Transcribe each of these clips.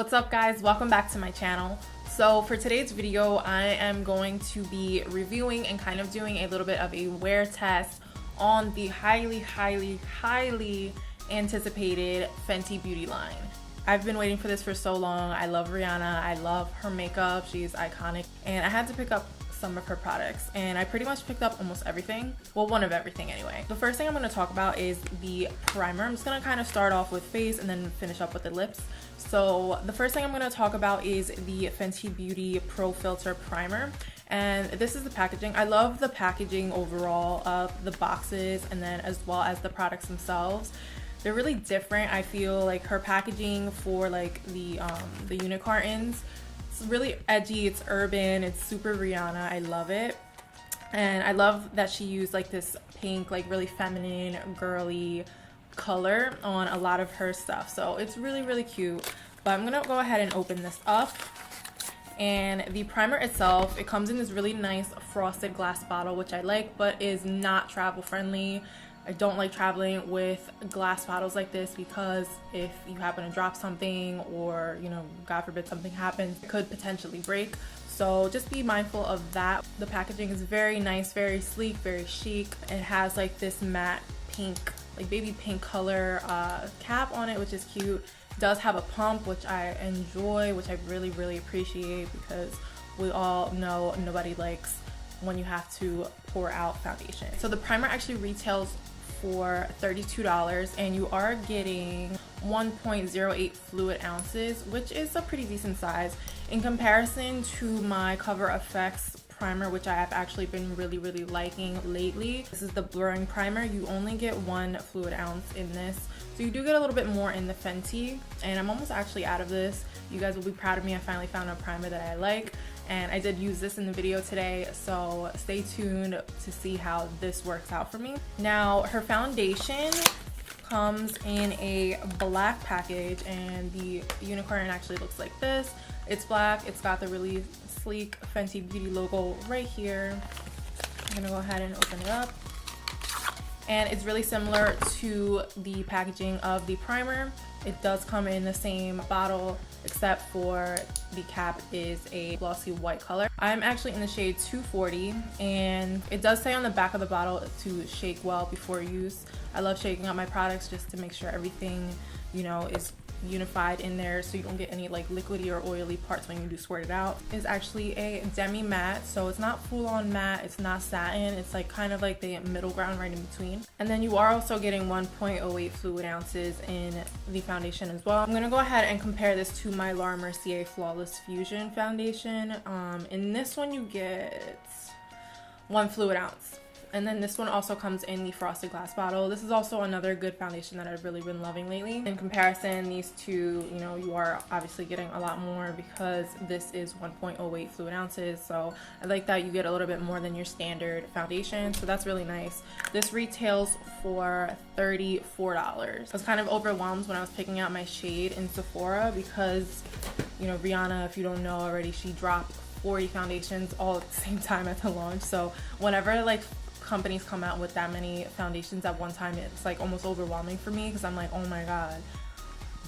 What's up guys, welcome back to my channel. So for today's video, I am going to be reviewing and kind of doing a little bit of a wear test on the highly anticipated Fenty Beauty line. I've been waiting for this for so long. I love Rihanna, I love her makeup, she's iconic, and I had to pick up some of her products, and I pretty much picked up almost everything. Well, one of everything anyway. The first thing I'm going to talk about is the primer. I'm just going to kind of start off with face and then finish up with the lips. So the first thing I'm going to talk about is the Fenty Beauty Pro Filter Primer, and this is the packaging. I love the packaging overall of the boxes and then as well as the products themselves. They're really different. I feel like her packaging for like the unit cartons, it's really edgy, it's urban, it's super Rihanna. I love it. And I love that she used like this pink, like really feminine, girly color on a lot of her stuff. So it's really cute. But I'm gonna go ahead and open this up. And the primer itself, it comes in this really nice frosted glass bottle, which I like, but is not travel friendly. I don't like traveling with glass bottles like this because if you happen to drop something or, you know, God forbid something happens, it could potentially break. So just be mindful of that. The packaging is very nice, very sleek, very chic. It has like this matte pink, like baby pink color cap on it, which is cute. It does have a pump, which I enjoy, which I really appreciate, because we all know nobody likes when you have to pour out foundation. So the primer actually retails for $32, and you are getting 1.08 fluid ounces, which is a pretty decent size in comparison to my Cover FX primer, which I have actually been really liking lately. This is the blurring primer. You only get 1 fluid ounce in this, so you do get a little bit more in the Fenty, and I'm almost actually out of this. You guys will be proud of me. I finally found a primer that I like, and I did use this in the video today, so stay tuned to see how this works out for me. Now, her foundation comes in a black package, and the unicorn actually looks like this. It's black, it's got the really sleek Fenty Beauty logo right here. I'm gonna go ahead and open it up. And it's really similar to the packaging of the primer. It does come in the same bottle, except for the cap is a glossy white color. I'm actually in the shade 240, and it does say on the back of the bottle to shake well before use. I love shaking up my products just to make sure everything, you know, is unified in there, so you don't get any like liquidy or oily parts when you do squirt it out. It's actually a demi matte, so it's not full on matte, it's not satin, it's like kind of like the middle ground right in between. And then you are also getting 1.08 fluid ounces in the foundation as well. I'm gonna go ahead and compare this to my Laura Mercier Flawless Fusion foundation. In this one you get 1 fluid ounce. And then this one also comes in the frosted glass bottle. This is also another good foundation that I've really been loving lately. In comparison, these two, you know, you are obviously getting a lot more because this is 1.08 fluid ounces. So I like that you get a little bit more than your standard foundation. So that's really nice. This retails for $34. I was kind of overwhelmed when I was picking out my shade in Sephora because, you know, Rihanna, if you don't know already, she dropped 40 foundations all at the same time at the launch. So whenever like companies come out with that many foundations at one time, it's like almost overwhelming for me because I'm like, oh my god,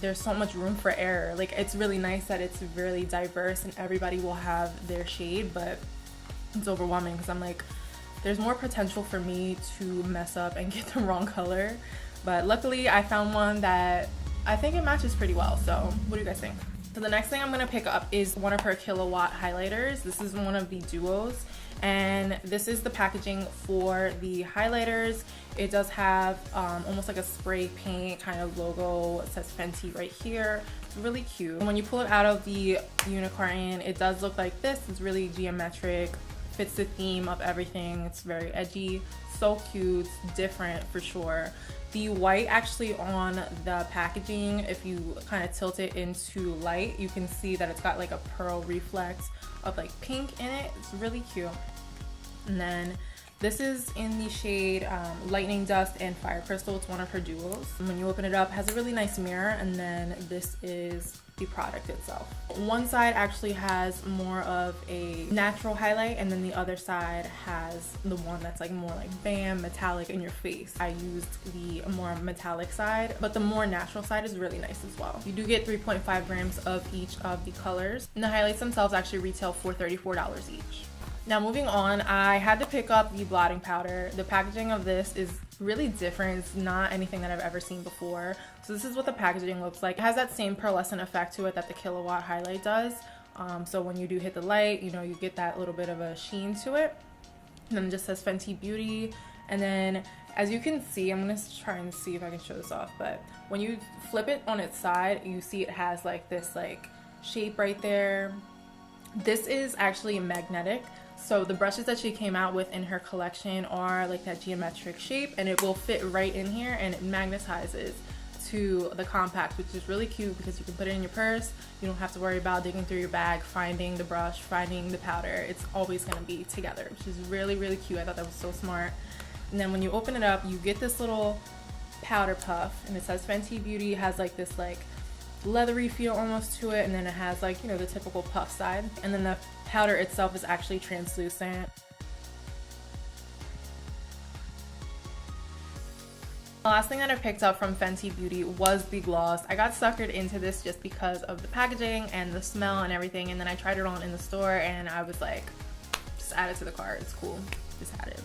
there's so much room for error. Like, it's really nice that it's really diverse and everybody will have their shade, but it's overwhelming because I'm like, there's more potential for me to mess up and get the wrong color. But luckily I found one that I think it matches pretty well. So what do you guys think? So the next thing I'm going to pick up is one of her Kilowatt highlighters. This is one of the duos, and this is the packaging for the highlighters. It does have almost like a spray paint kind of logo. It says Fenty right here. It's really cute. And when you pull it out of the unicorn, it does look like this. It's really geometric, fits the theme of everything. It's very edgy, so cute, different for sure. The white actually on the packaging, if you kind of tilt it into light, you can see that it's got like a pearl reflex of like pink in it. It's really cute. And then this is in the shade Lightning Dust and Fire Crystal. It's one of her duos. And when you open it up, it has a really nice mirror, and then this is the product itself. One side actually has more of a natural highlight, and then the other side has the one that's like more like bam, metallic in your face. I used the more metallic side, but the more natural side is really nice as well. You do get 3.5 grams of each of the colors, and the highlights themselves actually retail for $34 each. Now moving on, I had to pick up the blotting powder. The packaging of this is really different. It's not anything that I've ever seen before. So this is what the packaging looks like. It has that same pearlescent effect to it that the Killawatt highlight does. So when you do hit the light, you know, you get that little bit of a sheen to it. And then it just says Fenty Beauty. And then as you can see, I'm gonna try and see if I can show this off, but when you flip it on its side, you see it has like this like shape right there. This is actually magnetic. So the brushes that she came out with in her collection are like that geometric shape, and it will fit right in here, and it magnetizes to the compact, which is really cute because you can put it in your purse. You don't have to worry about digging through your bag, finding the brush, finding the powder. It's always going to be together, which is really, really cute. I thought that was so smart. And then when you open it up, you get this little powder puff, and it says Fenty Beauty. It has like this like leathery feel almost to it, and then it has like, you know, the typical puff side, and then the powder itself is actually translucent. The last thing that I picked up from Fenty Beauty was the gloss. I got suckered into this just because of the packaging and the smell and everything, and then I tried it on in the store and I was like, just add it to the cart, it's cool, just add it.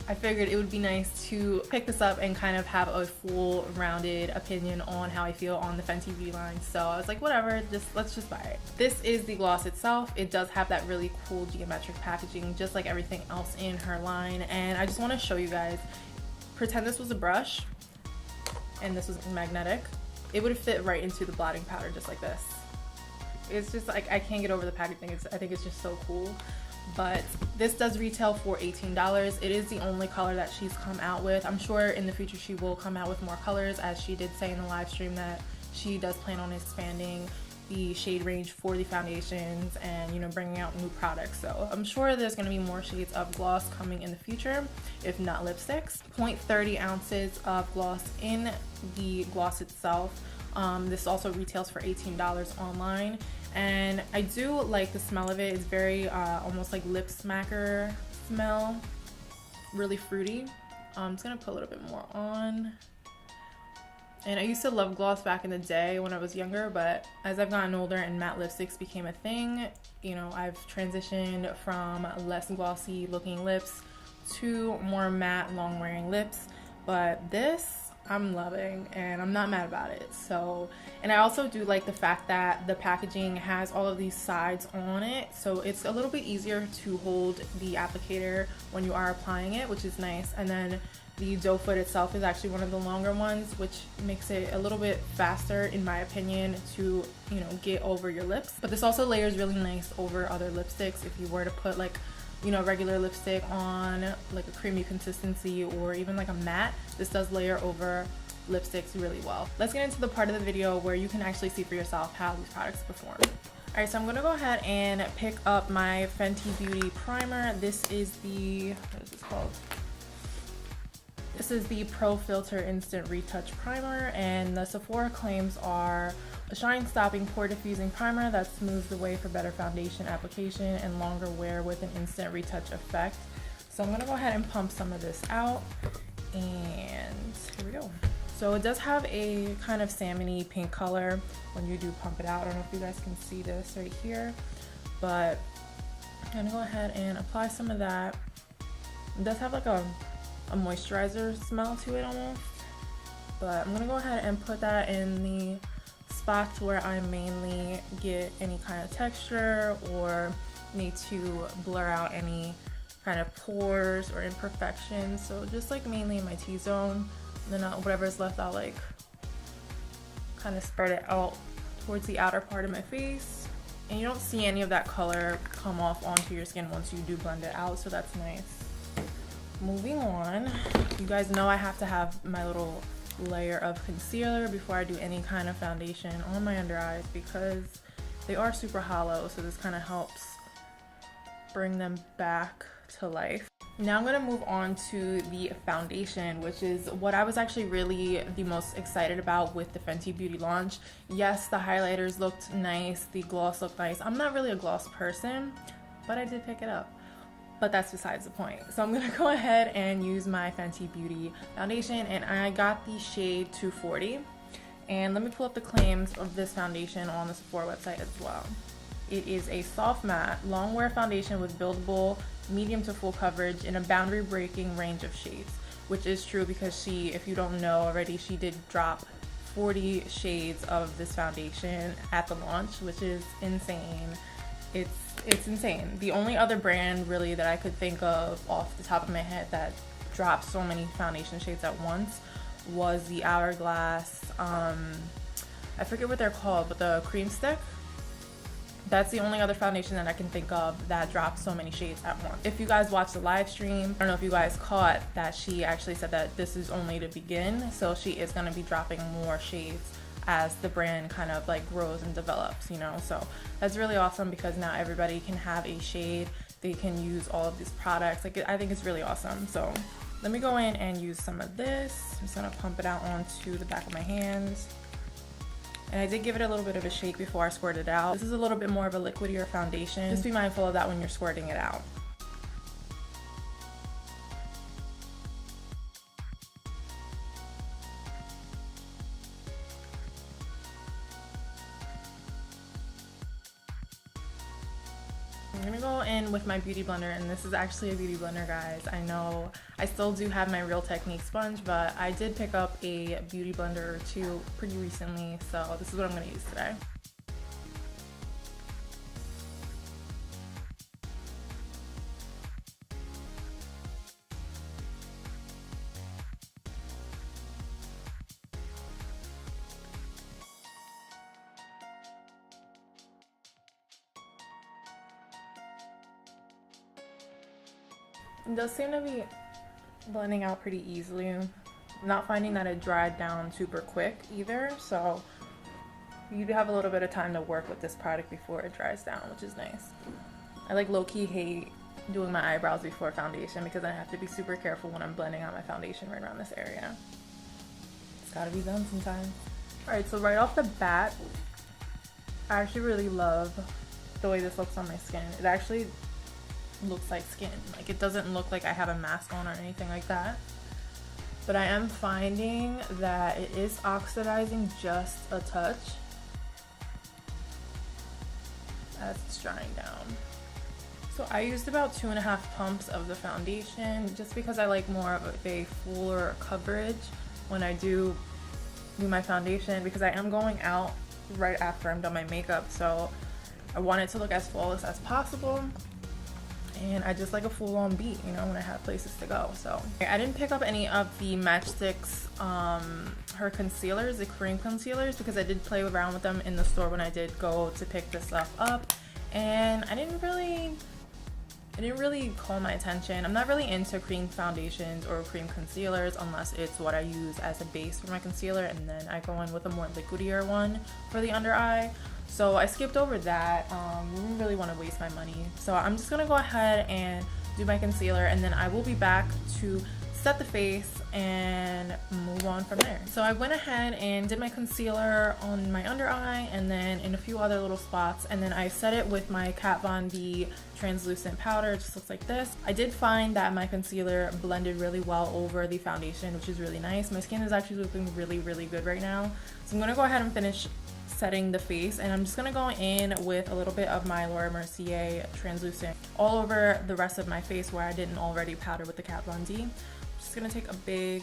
I figured it would be nice to pick this up and kind of have a full rounded opinion on how I feel on the Fenty Beauty line. So I was like, whatever, let's just buy it. This is the gloss itself. It does have that really cool geometric packaging, just like everything else in her line. And I just want to show you guys, pretend this was a brush and this was magnetic. It would fit right into the blotting powder just like this. It's just like, I can't get over the packaging. I think it's just so cool. But this does retail for $18. It is the only color that she's come out with. I'm sure in the future she will come out with more colors, as she did say in the live stream that she does plan on expanding the shade range for the foundations and, you know, bringing out new products. So I'm sure there's going to be more shades of gloss coming in the future, if not lipsticks. 0.30 ounces of gloss in the gloss itself. This also retails for $18 online. And I do like the smell of it. It's very almost like lip smacker smell, really fruity. I'm just gonna put a little bit more on. And I used to love gloss back in the day when I was younger, but as I've gotten older and matte lipsticks became a thing, you know, I've transitioned from less glossy looking lips to more matte long wearing lips. But this I'm loving, and I'm not mad about it. So, and I also do like the fact that the packaging has all of these sides on it, so it's a little bit easier to hold the applicator when you are applying it, which is nice. And then the doe foot itself is actually one of the longer ones, which makes it a little bit faster, in my opinion, to, you know, get over your lips. But this also layers really nice over other lipsticks. If you were to put like, you know, regular lipstick on like a creamy consistency or even like a matte, this does layer over lipsticks really well. Let's get into the part of the video where you can actually see for yourself how these products perform. Alright, so I'm gonna go ahead and pick up my Fenty Beauty primer. This is the, what is this called? This is the Pro Filter Instant Retouch Primer, and the Sephora claims are a shine stopping pore diffusing primer that smooths the way for better foundation application and longer wear with an instant retouch effect. So I'm gonna go ahead and pump some of this out, and here we go. So it does have a kind of salmon-y pink color when you do pump it out. I don't know if you guys can see this right here, but I'm gonna go ahead and apply some of that. It does have like a moisturizer smell to it almost, but I'm gonna go ahead and put that in the spots where I mainly get any kind of texture or need to blur out any kind of pores or imperfections. So just like mainly in my T-zone, and then whatever's left I'll like kind of spread it out towards the outer part of my face, and you don't see any of that color come off onto your skin once you do blend it out, so that's nice. Moving on, you guys know I have to have my little layer of concealer before I do any kind of foundation on my under eyes because they are super hollow, so this kind of helps bring them back to life. Now I'm gonna move on to the foundation, which is what I was actually really the most excited about with the Fenty Beauty launch. Yes, the highlighters looked nice, the gloss looked nice. I'm not really a gloss person, but I did pick it up. But that's besides the point. So I'm gonna go ahead and use my Fenty Beauty foundation, and I got the shade 240. And let me pull up the claims of this foundation on the Sephora website as well. It is a soft matte, long wear foundation with buildable medium to full coverage in a boundary breaking range of shades, which is true because she, if you don't know already, she did drop 40 shades of this foundation at the launch, which is insane. It's insane. The only other brand really that I could think of off the top of my head that dropped so many foundation shades at once was the Hourglass, I forget what they're called, but the cream stick. That's the only other foundation that I can think of that dropped so many shades at once. If you guys watched the live stream, I don't know if you guys caught that she actually said that this is only to begin, so she is going to be dropping more shades as the brand kind of like grows and develops, you know. So that's really awesome because now everybody can have a shade, they can use all of these products. Like, I think it's really awesome. So let me go in and use some of this. I'm just gonna pump it out onto the back of my hands. And I did give it a little bit of a shake before I squirted it out. This is a little bit more of a liquidier foundation. Just be mindful of that when you're squirting it out. I'm gonna go in with my beauty blender, and this is actually a beauty blender, guys. I know I still do have my Real Technique sponge, but I did pick up a beauty blender or two pretty recently, so this is what I'm gonna use today. It does seem to be blending out pretty easily. I'm not finding that it dried down super quick either, so you do have a little bit of time to work with this product before it dries down, which is nice. I like low-key hate doing my eyebrows before foundation because I have to be super careful when I'm blending out my foundation right around this area. It's gotta be done sometimes. Alright, so right off the bat, I actually really love the way this looks on my skin. It actually looks like skin. Like, it doesn't look like I have a mask on or anything like that. But I am finding that it is oxidizing just a touch as it's drying down. So I used about 2.5 pumps of the foundation just because I like more of a fuller coverage when I do my foundation, because I am going out right after I'm done my makeup, so I want it to look as flawless as possible. And I just like a full-on beat, you know, when I have places to go. So I didn't pick up any of the Matchstick's her concealers, the cream concealers, because I did play around with them in the store when I did go to pick this stuff up, and it didn't really call my attention. I'm not really into cream foundations or cream concealers unless it's what I use as a base for my concealer, and then I go in with a more liquidier one for the under eye. So I skipped over that. I didn't really want to waste my money. So I'm just gonna go ahead and do my concealer, and then I will be back to set the face and move on from there. So I went ahead and did my concealer on my under eye and then in a few other little spots, and then I set it with my Kat Von D translucent powder. It just looks like this. I did find that my concealer blended really well over the foundation, which is really nice. My skin is actually looking really, really good right now. So I'm gonna go ahead and finish setting the face, and I'm just gonna go in with a little bit of my Laura Mercier translucent all over the rest of my face where I didn't already powder with the Kat Von D. I'm just gonna take a big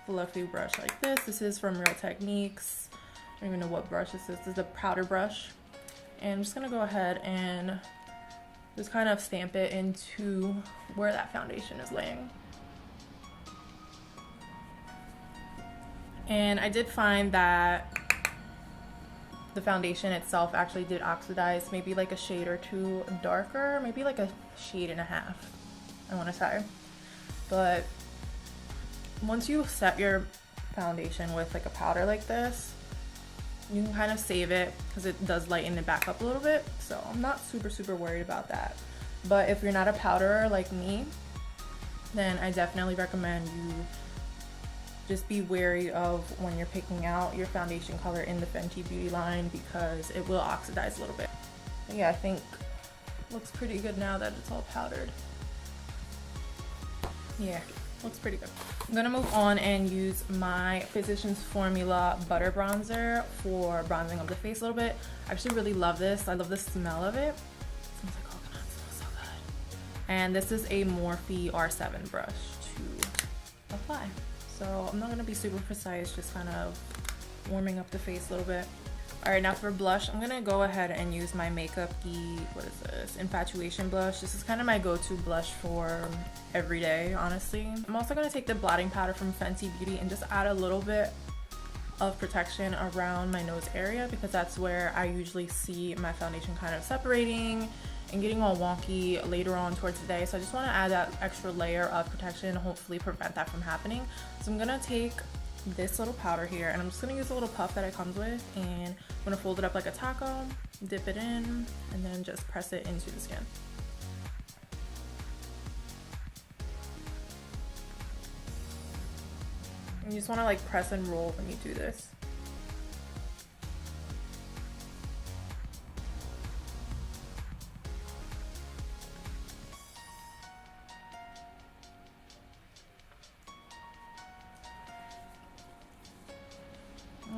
fluffy brush like this. This is from Real Techniques. I don't even know what brush this is. This is a powder brush, and I'm just gonna go ahead and just kind of stamp it into where that foundation is laying. And I did find that the foundation itself actually did oxidize, maybe like a shade or two darker, maybe like a shade and a half, I want to say. But once you set your foundation with like a powder like this, you can kind of save it because it does lighten it back up a little bit. So I'm not super worried about that. But if you're not a powderer like me, then I definitely recommend you just be wary of when you're picking out your foundation color in the Fenty Beauty line, because it will oxidize a little bit. But yeah, I think looks pretty good now that it's all powdered. Yeah, looks pretty good. I'm gonna move on and use my Physicians Formula Butter Bronzer for bronzing up the face a little bit. I actually really love this. I love the smell of it. It smells like coconut, it smells so good. And this is a Morphe R7 brush to apply. So I'm not gonna be super precise, just kind of warming up the face a little bit. All right, now for blush, I'm gonna go ahead and use my Makeup E, what is this? Infatuation blush. This is kind of my go-to blush for every day, honestly. I'm also gonna take the blotting powder from Fenty Beauty and just add a little bit of protection around my nose area, because that's where I usually see my foundation kind of separating and getting all wonky later on towards the day. So I just want to add that extra layer of protection and hopefully prevent that from happening. So I'm gonna take this little powder here and I'm just gonna use a little puff that it comes with, and I'm gonna fold it up like a taco, dip it in, and then just press it into the skin. And you just want to like press and roll when you do this.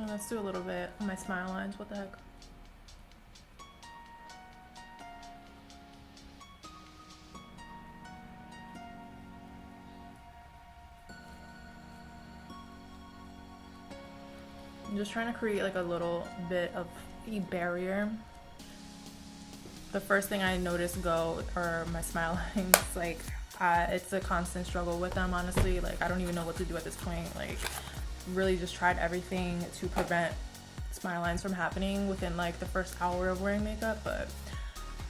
Let's do a little bit on my smile lines. What the heck? I'm just trying to create like a little bit of a barrier. The first thing I notice go are my smile lines. Like it's a constant struggle with them, honestly. Like I don't even know what to do at this point. Like really just tried everything to prevent smile lines from happening within like the first hour of wearing makeup, but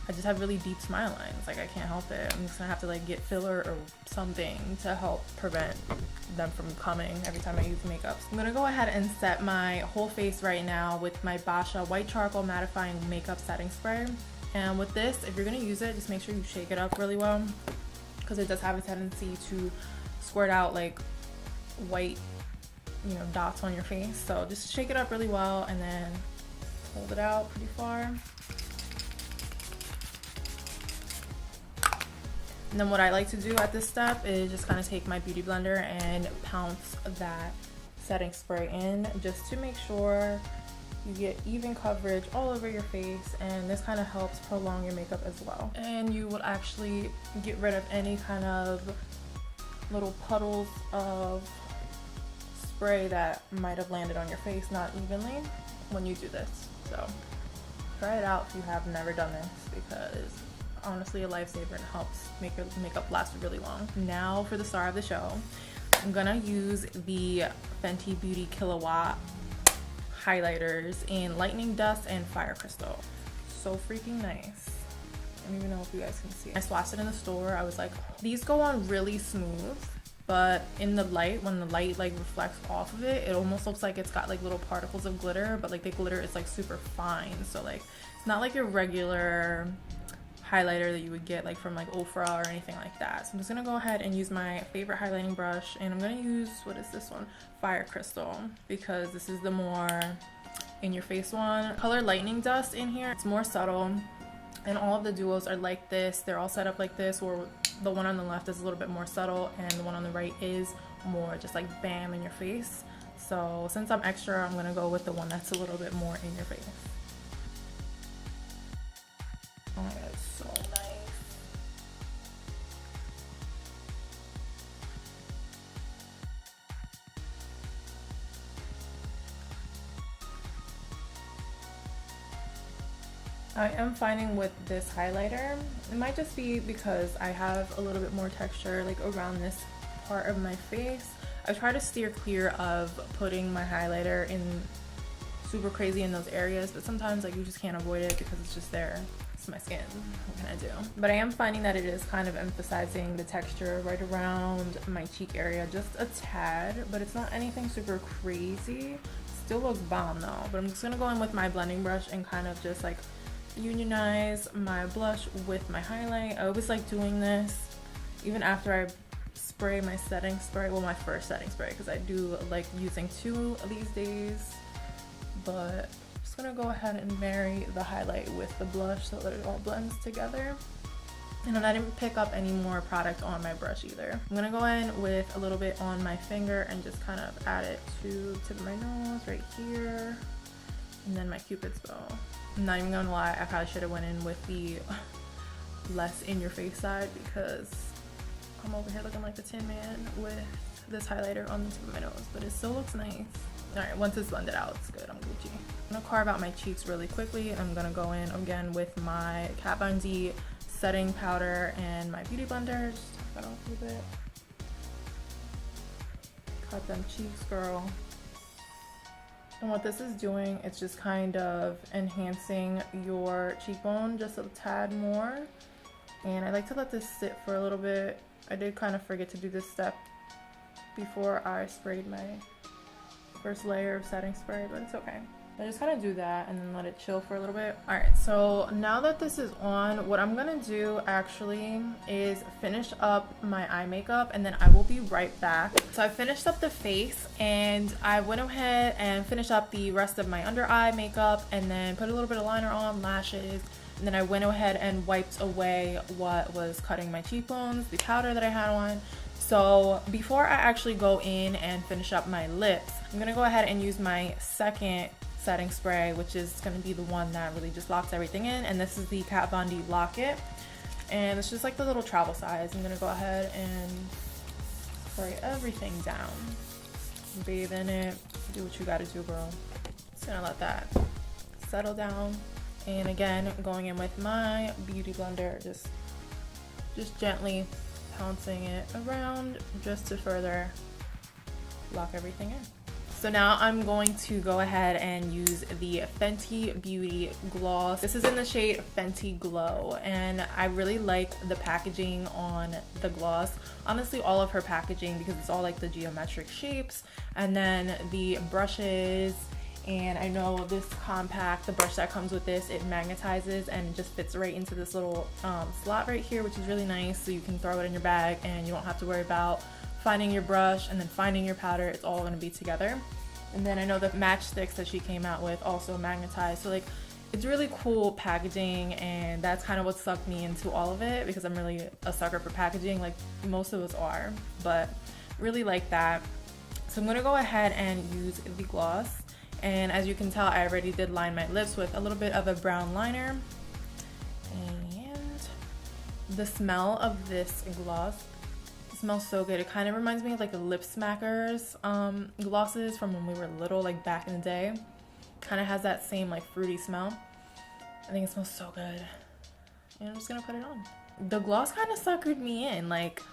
I just have really deep smile lines. Like I can't help it. I'm just gonna have to like get filler or something to help prevent them from coming every time I use makeup. So I'm gonna go ahead and set my whole face right now with my Basha White Charcoal Mattifying Makeup Setting Spray. And with this, if you're gonna use it, just make sure you shake it up really well, because it does have a tendency to squirt out like white, you know, dots on your face. So just shake it up really well and then hold it out pretty far. And then what I like to do at this step is just kind of take my beauty blender and pounce that setting spray in, just to make sure you get even coverage all over your face, and this kind of helps prolong your makeup as well. And you will actually get rid of any kind of little puddles of spray that might have landed on your face not evenly when you do this. So try it out if you have never done this, because honestly a lifesaver and helps make your makeup last really long. Now for the star of the show, I'm gonna use the Fenty Beauty Kilowatt highlighters in Lightning Dust and Fire Crystal. So freaking nice. I don't even know if you guys can see it. I swatched it in the store. I was like, these go on really smooth, but in the light, when the light like reflects off of it, it almost looks like it's got like little particles of glitter, but like the glitter is like super fine. So like it's not like your regular highlighter that you would get like from like Ofra or anything like that. So I'm just gonna go ahead and use my favorite highlighting brush, and I'm gonna use, what is this one? Fire Crystal, because this is the more in your face one. Color Lightning Dust in here, it's more subtle, and all of the duos are like this. They're all set up like this, or the one on the left is a little bit more subtle and the one on the right is more just like bam in your face. So since I'm extra, I'm gonna go with the one that's a little bit more in your face. Oh my god, it's so nice. I am finding with this highlighter, it might just be because I have a little bit more texture like around this part of my face. I try to steer clear of putting my highlighter in super crazy in those areas, but sometimes like you just can't avoid it because it's just there. It's my skin, what can I do? But I am finding that it is kind of emphasizing the texture right around my cheek area just a tad, but it's not anything super crazy. Still looks bomb though. But I'm just gonna go in with my blending brush and kind of just like unionize my blush with my highlight. I always like doing this even after I spray, my setting spray, well, my first setting spray, because I do like using 2 of these days, but I'm just gonna go ahead and vary the highlight with the blush so that it all blends together. And then I didn't pick up any more product on my brush either. I'm gonna go in with a little bit on my finger and just kind of add it to the tip of my nose right here, and then my Cupid's bow. I'm not even gonna lie, I probably should have went in with the less in your face side, because I'm over here looking like the Tin Man with this highlighter on the tip of my nose, but it still looks nice. All right, once it's blended out, it's good, I'm Gucci. I'm gonna carve out my cheeks really quickly. I'm gonna go in again with my Kat Von D setting powder and my beauty blender. Just tap that off a little bit. Cut them cheeks, girl. And what this is doing, it's just kind of enhancing your cheekbone just a tad more. And I like to let this sit for a little bit. I did kind of forget to do this step before I sprayed my first layer of setting spray, but it's okay. I just kind of do that and then let it chill for a little bit. All right, so now that this is on, what I'm gonna do actually is finish up my eye makeup, and then I will be right back. So I finished up the face, and I went ahead and finished up the rest of my under eye makeup, and then put a little bit of liner on, lashes, and then I went ahead and wiped away what was cutting my cheekbones, the powder that I had on. So before I actually go in and finish up my lips, I'm gonna go ahead and use my second setting spray, which is going to be the one that really just locks everything in, and this is the Kat Von D Lock-It, and it's just like the little travel size. I'm going to go ahead and spray everything down, bathe in it, do what you got to do, girl. Just going to let that settle down, and again, going in with my beauty blender, just gently pouncing it around just to further lock everything in. So now I'm going to go ahead and use the Fenty Beauty gloss. This is in the shade Fenty Glow, and I really like the packaging on the gloss. Honestly, all of her packaging, because it's all like the geometric shapes, and then the brushes. And I know this compact, the brush that comes with this, it magnetizes and just fits right into this little slot right here, which is really nice. So you can throw it in your bag and you don't have to worry about finding your brush and then finding your powder. It's all gonna be together. And then I know the matchsticks that she came out with also magnetized. So like, it's really cool packaging, and that's kind of what sucked me into all of it, because I'm really a sucker for packaging, like most of us are, but really like that. So I'm gonna go ahead and use the gloss. And as you can tell, I already did line my lips with a little bit of a brown liner. And the smell of this gloss smells so good. It kind of reminds me of like the Lip Smackers glosses from when we were little, like back in the day. Kind of has that same like fruity smell. I think it smells so good. And I'm just gonna put it on. The gloss kind of suckered me in. Like,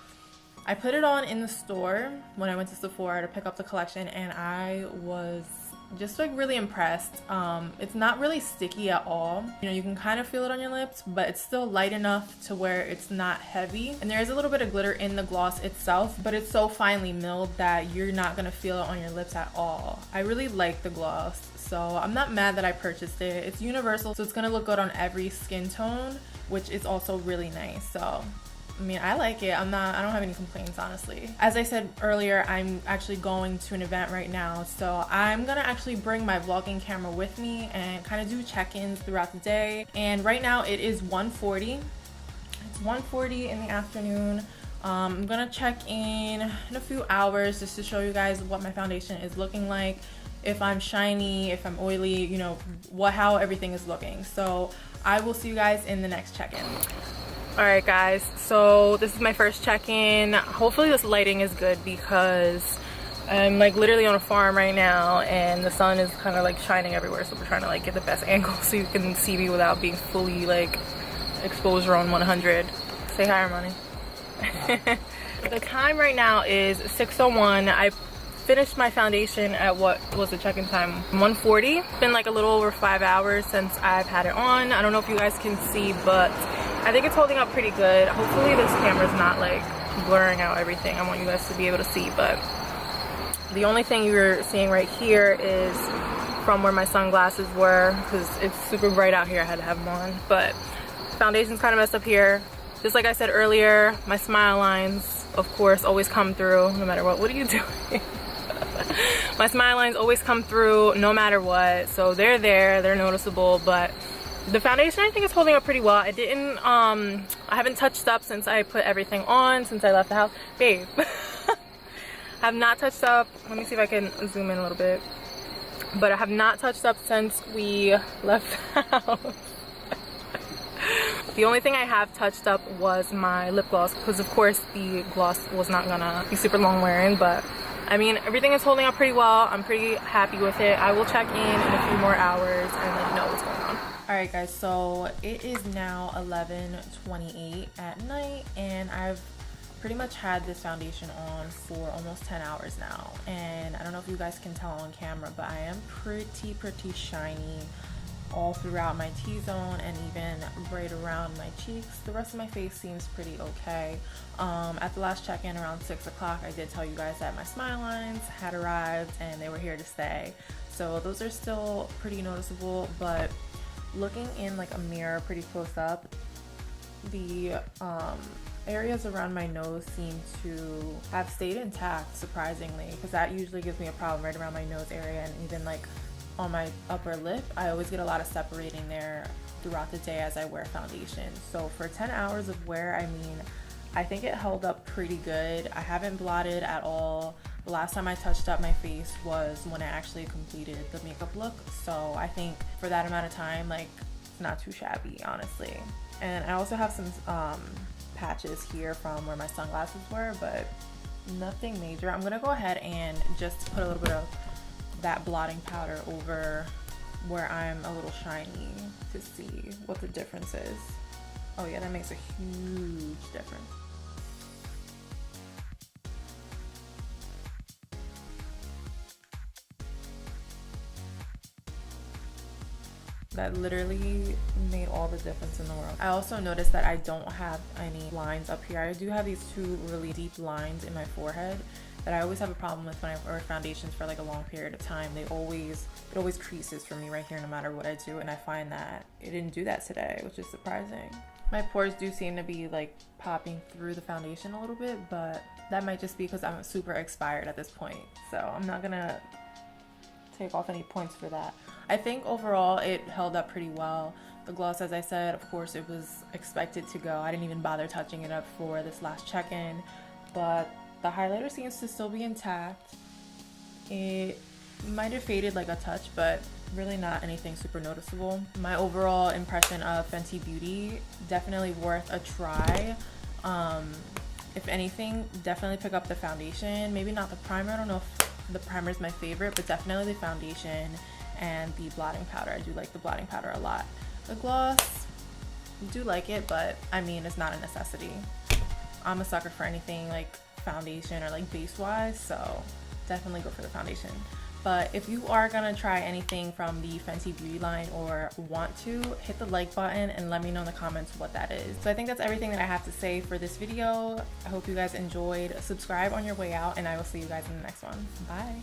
I put it on in the store when I went to Sephora to pick up the collection, and I was just like really impressed. It's not really sticky at all. You know, you can kind of feel it on your lips, but it's still light enough to where it's not heavy. And there is a little bit of glitter in the gloss itself, but it's so finely milled that you're not gonna feel it on your lips at all. I really like the gloss, so I'm not mad that I purchased it. It's universal, so it's gonna look good on every skin tone, which is also really nice. So I mean, I like it. I don't have any complaints, honestly. As I said earlier, I'm actually going to an event right now, so I'm gonna actually bring my vlogging camera with me and kind of do check-ins throughout the day. And right now it is 1:40. It's 1:40 in the afternoon. I'm gonna check in a few hours just to show you guys what my foundation is looking like, if I'm shiny, if I'm oily, you know, how everything is looking. So I will see you guys in the next check-in. Alright guys, so this is my first check-in. Hopefully this lighting is good, because I'm like literally on a farm right now and the sun is kind of like shining everywhere, so we're trying to like get the best angle so you can see me without being fully like exposure on 100. Say hi, Armani. The time right now is 6:01. I finished my foundation at what was the check-in time? 1:40. It's been like a little over 5 hours since I've had it on. I don't know if you guys can see, but I think it's holding up pretty good. Hopefully this camera's not like blurring out everything. I want you guys to be able to see, but the only thing you're seeing right here is from where my sunglasses were, because it's super bright out here. I had to have them on, but foundation's kind of messed up here. Just like I said earlier, my smile lines of course, always come through no matter what. What are you doing? My smile lines always come through no matter what, so they're there, they're noticeable. But the foundation, I think, is holding up pretty well. I haven't touched up since I put everything on, since I left the house. Babe. Have not touched up. Let me see if I can zoom in a little bit. But I have not touched up since we left the house. The only thing I have touched up was my lip gloss, because of course the gloss was not gonna be super long wearing. But I mean, everything is holding up pretty well. I'm pretty happy with it. I will check in a few more hours and let you know what's going on. Alright guys, so it is now 11:28 at night, and I've pretty much had this foundation on for almost 10 hours now. And I don't know if you guys can tell on camera, but I am pretty shiny all throughout my T-zone and even right around my cheeks. The rest of my face seems pretty okay. At the last check-in around 6 o'clock, I did tell you guys that my smile lines had arrived and they were here to stay. So those are still pretty noticeable, but looking in like a mirror pretty close up, the areas around my nose seem to have stayed intact, surprisingly, because that usually gives me a problem right around my nose area, and even like on my upper lip. I always get a lot of separating there throughout the day as I wear foundation. So for 10 hours of wear, I mean, I think it held up pretty good. I haven't blotted at all. The last time I touched up my face was when I actually completed the makeup look. So I think for that amount of time, like, it's not too shabby, honestly. And I also have some patches here from where my sunglasses were, but nothing major. I'm gonna go ahead and just put a little bit of that blotting powder over where I'm a little shiny to see what the difference is. Oh yeah, that makes a huge difference. That literally made all the difference in the world. I also noticed that I don't have any lines up here. I do have these two really deep lines in my forehead that I always have a problem with when I wear foundations for like a long period of time. It always creases for me right here no matter what I do, and I find that it didn't do that today, which is surprising. My pores do seem to be like popping through the foundation a little bit, but that might just be because I'm super expired at this point, so I'm not gonna take off any points for that. I think overall it held up pretty well. The gloss, as I said, of course it was expected to go. I didn't even bother touching it up for this last check-in, but the highlighter seems to still be intact. It might have faded like a touch, but really not anything super noticeable. My overall impression of Fenty Beauty, definitely worth a try. If anything, definitely pick up the foundation. Maybe not the primer. I don't know if the primer is my favorite, but definitely the foundation and the blotting powder. I do like the blotting powder a lot. The gloss, I do like it, but I mean, it's not a necessity. I'm a sucker for anything like foundation or like base wise, so definitely go for the foundation. But if you are gonna try anything from the Fenty Beauty line or want to, hit the like button and let me know in the comments what that is. So I think that's everything that I have to say for this video. I hope you guys enjoyed. Subscribe on your way out, and I will see you guys in the next one. Bye.